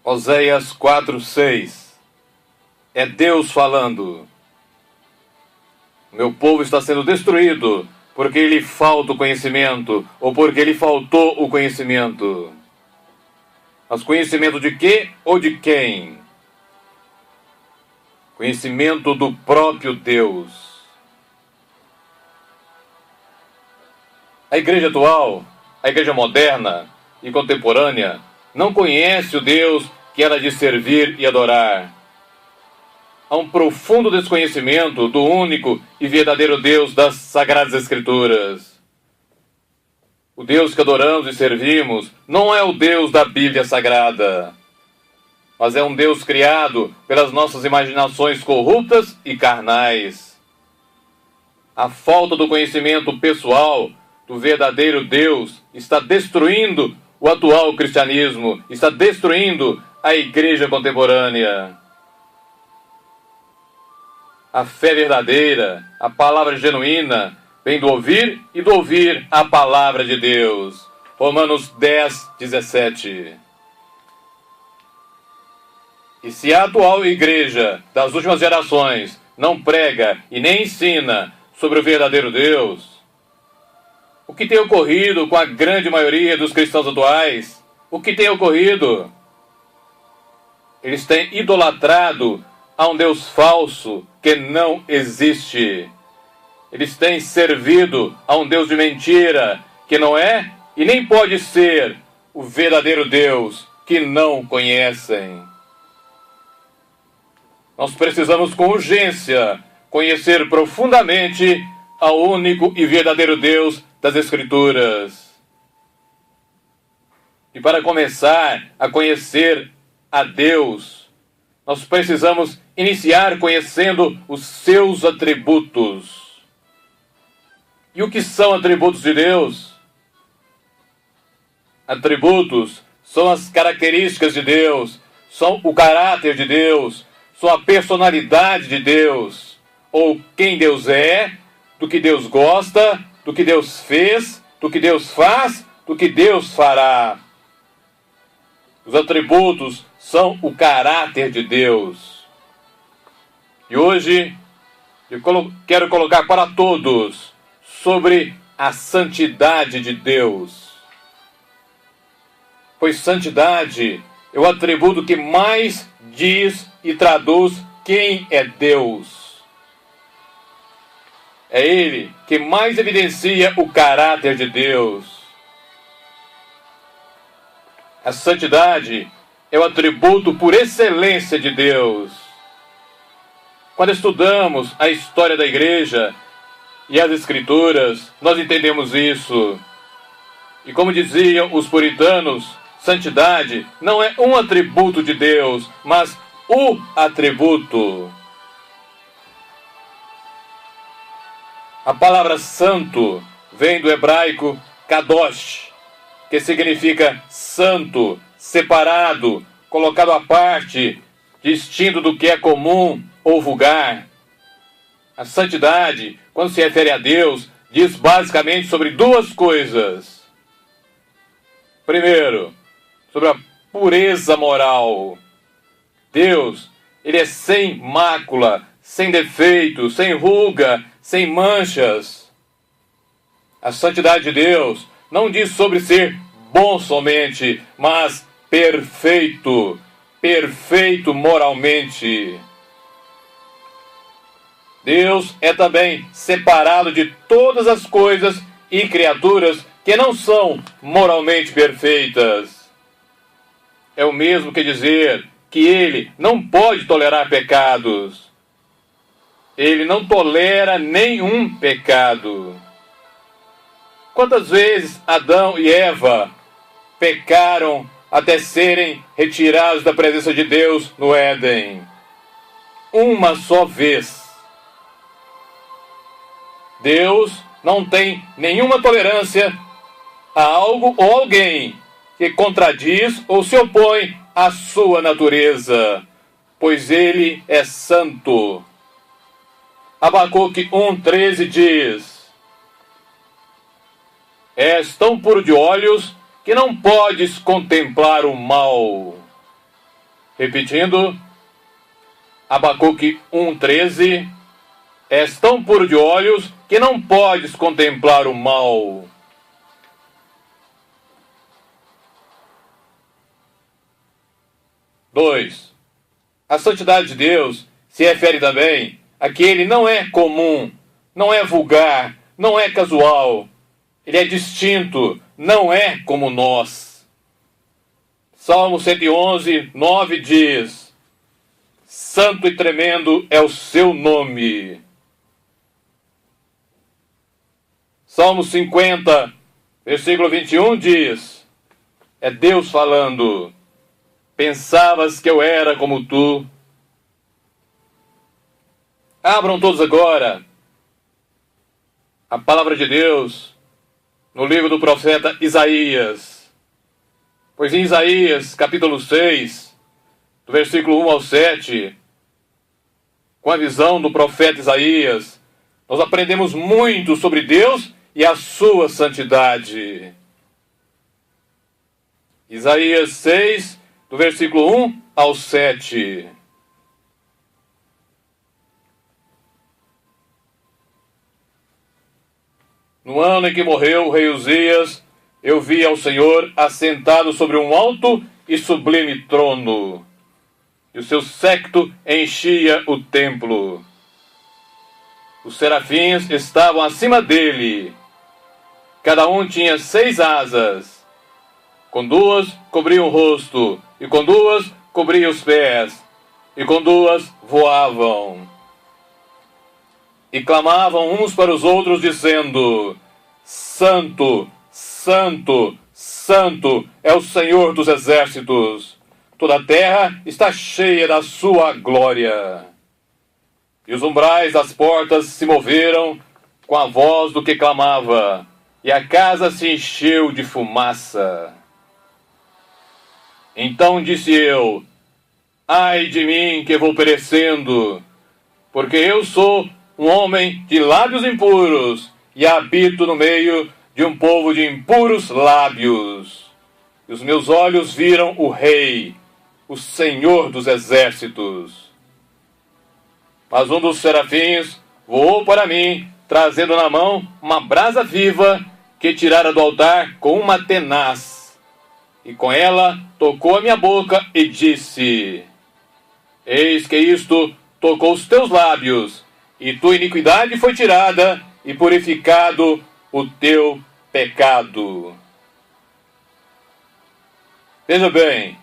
Oséias 4:6. É Deus falando. Meu povo está sendo destruído porque lhe falta o conhecimento, ou porque lhe faltou o conhecimento. Mas conhecimento de quê ou de quem? Conhecimento do próprio Deus. A igreja atual, a igreja moderna e contemporânea, não conhece o Deus que ela diz servir e adorar. Há um profundo desconhecimento do único e verdadeiro Deus das Sagradas Escrituras. O Deus que adoramos e servimos não é o Deus da Bíblia Sagrada, mas é um Deus criado pelas nossas imaginações corruptas e carnais. A falta do conhecimento pessoal do verdadeiro Deus está destruindo o atual cristianismo, está destruindo a igreja contemporânea. A fé verdadeira, a palavra genuína, vem do ouvir e do ouvir a palavra de Deus. Romanos 10:17. E se a atual igreja das últimas gerações não prega e nem ensina sobre o verdadeiro Deus, o que tem ocorrido com a grande maioria dos cristãos atuais? O que tem ocorrido? Eles têm idolatrado a um Deus falso que não existe. Eles têm servido a um Deus de mentira que não é e nem pode ser o verdadeiro Deus que não conhecem. Nós precisamos com urgência conhecer profundamente ao único e verdadeiro Deus das Escrituras. E para começar a conhecer a Deus, nós precisamos iniciar conhecendo os seus atributos. E o que são atributos de Deus? Atributos são as características de Deus, são o caráter de Deus, são a personalidade de Deus, ou quem Deus é, do que Deus gosta, do que Deus fez, do que Deus faz, do que Deus fará. Os atributos são o caráter de Deus. E hoje eu quero colocar para todos sobre a santidade de Deus. Pois santidade é o atributo que mais diz e traduz quem é Deus. É Ele que mais evidencia o caráter de Deus. A santidade é o atributo por excelência de Deus. Quando estudamos a história da igreja e as Escrituras, nós entendemos isso. E como diziam os puritanos, santidade não é um atributo de Deus, mas o atributo. A palavra santo vem do hebraico kadosh, que significa santo, separado, colocado à parte, distinto do que é comum ou vulgar. A santidade, quando se refere a Deus, diz basicamente sobre duas coisas. Primeiro, sobre a pureza moral. Deus, Ele é sem mácula, sem defeito, sem ruga, sem manchas. A santidade de Deus não diz sobre ser bom somente, mas perfeito, perfeito moralmente. Deus é também separado de todas as coisas e criaturas que não são moralmente perfeitas. É o mesmo que dizer que Ele não pode tolerar pecados. Ele não tolera nenhum pecado. Quantas vezes Adão e Eva pecaram até serem retirados da presença de Deus no Éden? Uma só vez. Deus não tem nenhuma tolerância a algo ou alguém que contradiz ou se opõe à sua natureza, pois Ele é santo. Abacuque 1:13 diz: És tão puro de olhos que não podes contemplar o mal. Repetindo, Abacuque 1,13: és tão puro de olhos que não podes contemplar o mal. Dois, a santidade de Deus se refere também a que ele não é comum, não é vulgar, não é casual. Ele é distinto, não é como nós. Salmo 111, 9 diz: santo e tremendo é o seu nome. Salmo 50, versículo 21 diz: é Deus falando: pensavas que eu era como tu. Abram todos agora a palavra de Deus no livro do profeta Isaías. Pois em Isaías, capítulo 6, do versículo 1 ao 7, com a visão do profeta Isaías, nós aprendemos muito sobre Deus e a sua santidade. Isaías 6, do versículo 1 ao 7. No ano em que morreu o rei Uzias, eu vi ao Senhor assentado sobre um alto e sublime trono, e o seu séquito enchia o templo. Os serafins estavam acima dele. Cada um tinha 6 asas. Com 2 cobriam o rosto, e com 2 cobriam os pés, e com 2 voavam. E clamavam uns para os outros, dizendo: Santo, Santo, Santo é o Senhor dos exércitos. Toda a terra está cheia da sua glória. E os umbrais das portas se moveram com a voz do que clamava, e a casa se encheu de fumaça. Então disse eu: ai de mim que vou perecendo, porque eu sou um homem de lábios impuros, e habito no meio de um povo de impuros lábios. E os meus olhos viram o Rei, o Senhor dos exércitos. Mas um dos serafins voou para mim, trazendo na mão uma brasa viva que tirara do altar com uma tenaz. E com ela tocou a minha boca e disse: eis que isto tocou os teus lábios, e tua iniquidade foi tirada, e purificado o teu pecado. Veja bem,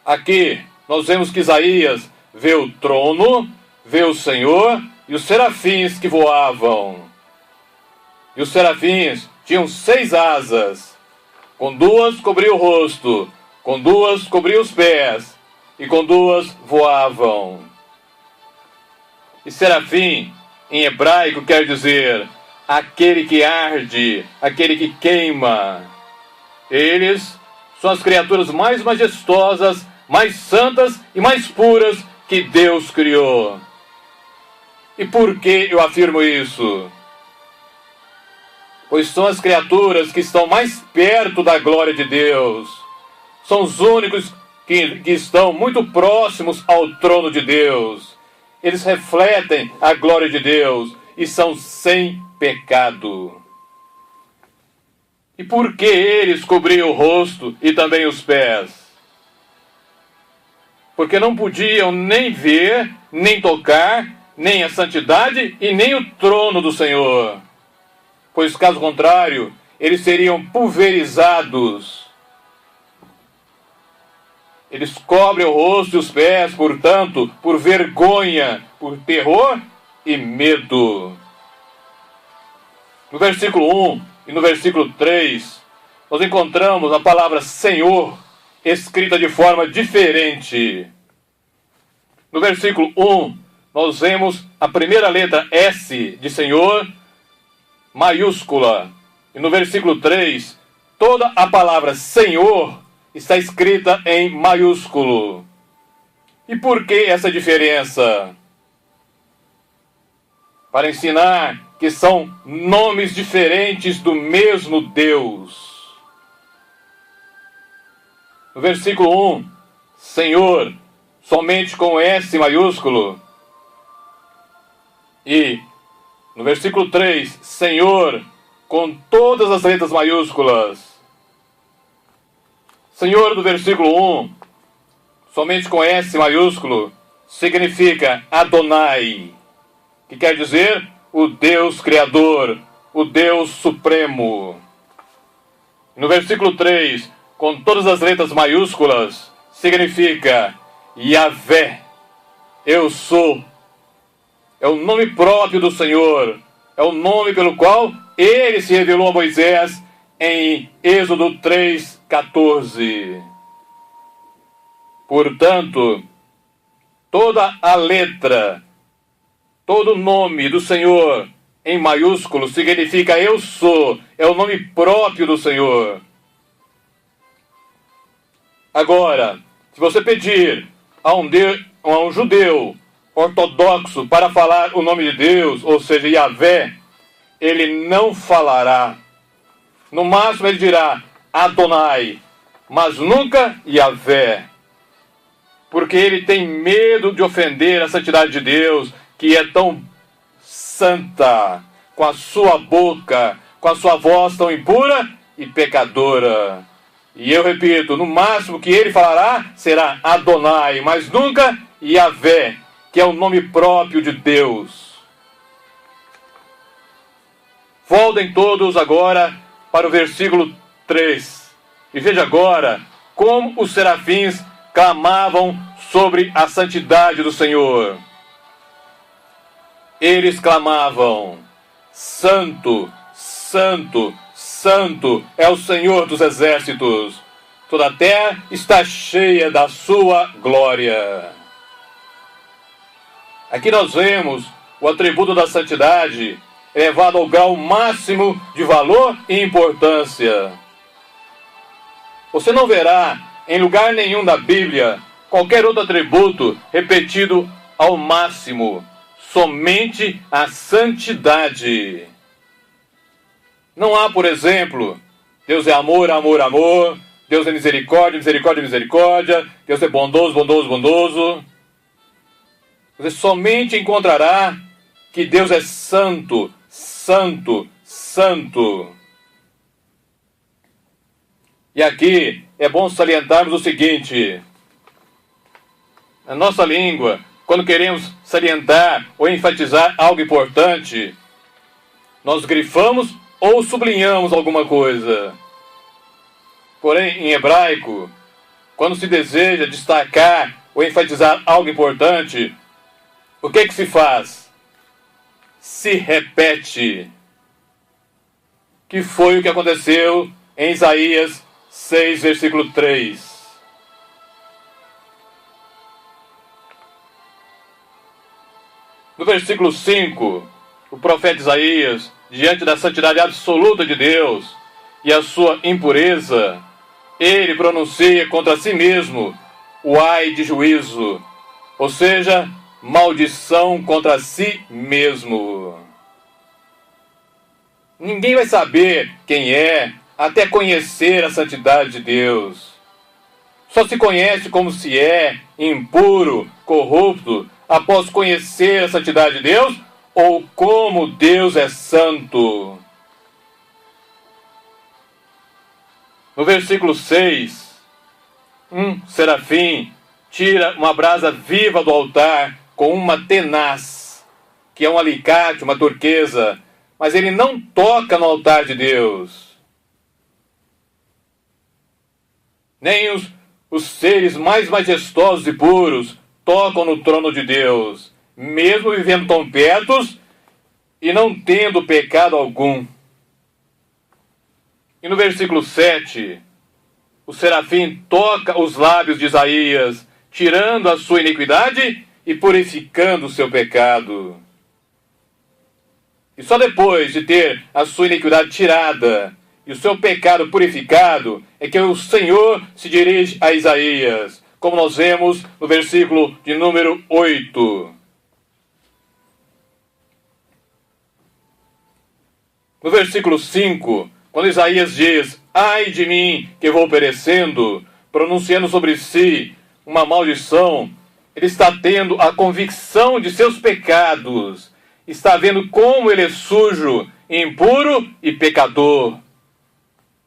aqui nós vemos que Isaías vê o trono, vê o Senhor e os serafins que voavam. E os serafins tinham 6 asas. Com 2 cobria o rosto, com 2 cobria os pés, e com 2 voavam. E serafim, em hebraico, quer dizer aquele que arde, aquele que queima. Eles são as criaturas mais majestosas, mais santas e mais puras que Deus criou. E por que eu afirmo isso? Pois são as criaturas que estão mais perto da glória de Deus. São os únicos que estão muito próximos ao trono de Deus. Eles refletem a glória de Deus e são sem pecado. E por que eles cobriam o rosto e também os pés? Porque não podiam nem ver, nem tocar, nem a santidade e nem o trono do Senhor. Pois, caso contrário, eles seriam pulverizados. Eles cobrem o rosto e os pés, portanto, por vergonha, por terror e medo. No versículo 1 e no versículo 3, nós encontramos a palavra Senhor escrita de forma diferente. No versículo 1, nós vemos a primeira letra S de Senhor, maiúscula. E no versículo 3, toda a palavra Senhor está escrita em maiúsculo. E por que essa diferença? Para ensinar que são nomes diferentes do mesmo Deus. No versículo 1, Senhor, somente com S maiúsculo. E no versículo 3, Senhor, com todas as letras maiúsculas. Senhor do versículo 1, somente com S maiúsculo, significa Adonai, que quer dizer o Deus Criador, o Deus Supremo. No versículo 3, com todas as letras maiúsculas, significa Yahvé, eu sou. É o nome próprio do Senhor, é o nome pelo qual ele se revelou a Moisés em Êxodo 3:14. Portanto, toda a letra, todo o nome do Senhor em maiúsculo significa eu sou, é o nome próprio do Senhor. Agora, se você pedir a um judeu ortodoxo para falar o nome de Deus, ou seja, Yahvé, ele não falará. No máximo ele dirá Adonai, mas nunca Yahvé. Porque ele tem medo de ofender a santidade de Deus, que é tão santa, com a sua boca, com a sua voz tão impura e pecadora. E eu repito, no máximo que ele falará será Adonai, mas nunca Yahvé, que é o nome próprio de Deus. Voltem todos agora para o versículo 3. E veja agora como os serafins clamavam sobre a santidade do Senhor. Eles clamavam: Santo, Santo, Santo é o Senhor dos exércitos. Toda a terra está cheia da sua glória. Aqui nós vemos o atributo da santidade elevado ao grau máximo de valor e importância. Você não verá em lugar nenhum da Bíblia qualquer outro atributo repetido ao máximo, somente a santidade. Não há, por exemplo, Deus é amor, amor, amor, Deus é misericórdia, misericórdia, misericórdia, Deus é bondoso, bondoso, bondoso. Você somente encontrará que Deus é santo, santo, santo. E aqui é bom salientarmos o seguinte: na nossa língua, quando queremos salientar ou enfatizar algo importante, nós grifamos ou sublinhamos alguma coisa. Porém, em hebraico, quando se deseja destacar ou enfatizar algo importante, o que se faz? Se repete. Que foi o que aconteceu em Isaías 6, versículo 3. No versículo 5, o profeta Isaías, diante da santidade absoluta de Deus e a sua impureza, ele pronuncia contra si mesmo o ai de juízo, ou seja, maldição contra si mesmo. Ninguém vai saber quem é até conhecer a santidade de Deus. Só se conhece como se é impuro, corrupto, após conhecer a santidade de Deus ou como Deus é santo. No versículo 6, um serafim tira uma brasa viva do altar com uma tenaz, que é um alicate, uma turquesa, mas ele não toca no altar de Deus. Nem os seres mais majestosos e puros tocam no trono de Deus, mesmo vivendo tão perto e não tendo pecado algum. E no versículo 7, o serafim toca os lábios de Isaías, tirando a sua iniquidade e purificando o seu pecado. E só depois de ter a sua iniquidade tirada e o seu pecado purificado, é que o Senhor se dirige a Isaías, como nós vemos no versículo de número 8. No versículo 5, quando Isaías diz: ai de mim que vou perecendo, pronunciando sobre si uma maldição, ele está tendo a convicção de seus pecados, está vendo como ele é sujo, impuro e pecador.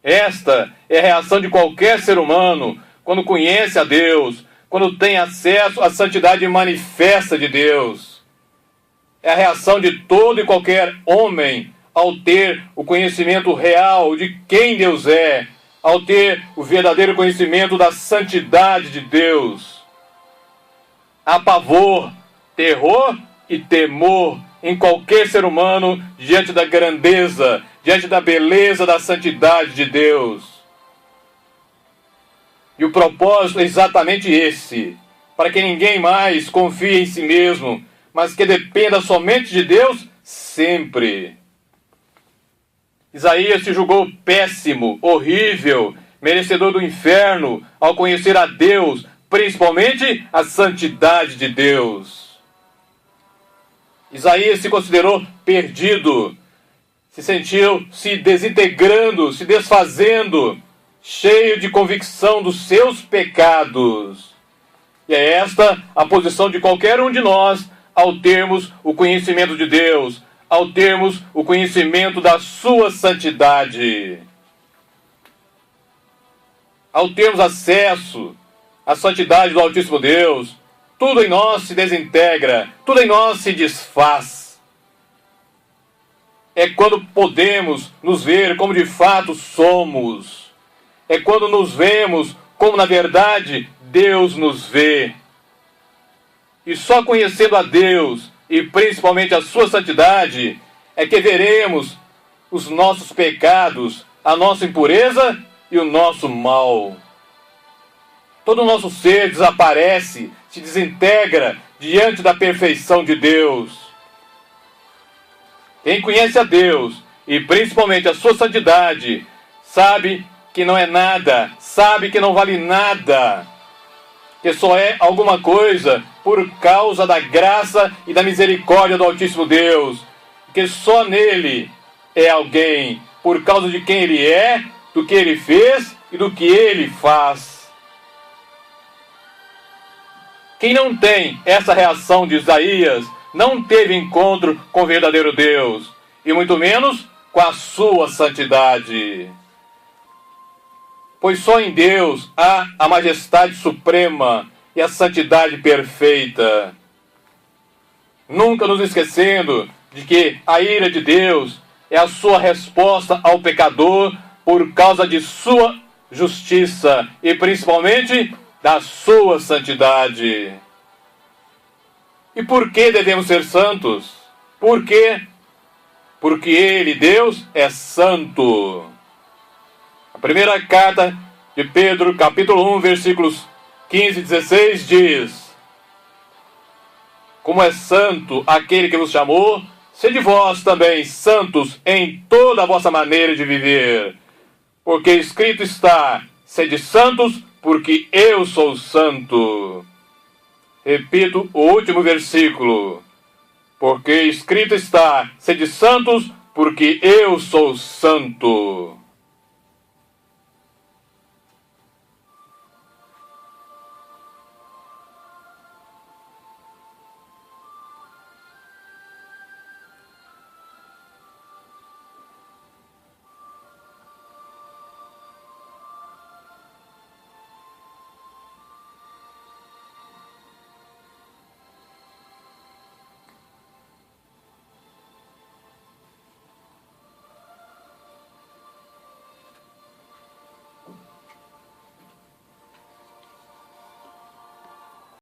Esta é a reação de qualquer ser humano quando conhece a Deus, quando tem acesso à santidade manifesta de Deus. É a reação de todo e qualquer homem ao ter o conhecimento real de quem Deus é, ao ter o verdadeiro conhecimento da santidade de Deus. Há pavor, terror e temor em qualquer ser humano diante da grandeza, diante da beleza da santidade de Deus. E o propósito é exatamente esse, para que ninguém mais confie em si mesmo, mas que dependa somente de Deus sempre. Isaías se julgou péssimo, horrível, merecedor do inferno, ao conhecer a Deus, principalmente a santidade de Deus. Isaías se considerou perdido, se sentiu se desintegrando, se desfazendo, cheio de convicção dos seus pecados. E é esta a posição de qualquer um de nós ao termos o conhecimento de Deus, ao termos o conhecimento da sua santidade. Ao termos acesso à santidade do Altíssimo Deus, tudo em nós se desintegra, tudo em nós se desfaz. É quando podemos nos ver como de fato somos. É quando nos vemos como na verdade Deus nos vê. E só conhecendo a Deus, e principalmente a sua santidade, é que veremos os nossos pecados, a nossa impureza e o nosso mal. Todo o nosso ser desaparece, se desintegra diante da perfeição de Deus. Quem conhece a Deus, e principalmente a sua santidade, sabe que não é nada, sabe que não vale nada, que só é alguma coisa por causa da graça e da misericórdia do Altíssimo Deus, que só nele é alguém, por causa de quem ele é, do que ele fez e do que ele faz. Quem não tem essa reação de Isaías, não teve encontro com o verdadeiro Deus, e muito menos com a sua santidade. Pois só em Deus há a majestade suprema e a santidade perfeita. Nunca nos esquecendo de que a ira de Deus é a sua resposta ao pecador por causa de sua justiça e principalmente da sua santidade. E por que devemos ser santos? Por quê? Porque Ele, Deus, é santo. A primeira carta de Pedro, capítulo 1, versículos 15 e 16 diz: como é santo aquele que vos chamou, sede vós também santos em toda a vossa maneira de viver. Porque escrito está: sede santos, porque eu sou santo. Repito o último versículo. Porque escrito está: sede santos, porque eu sou santo.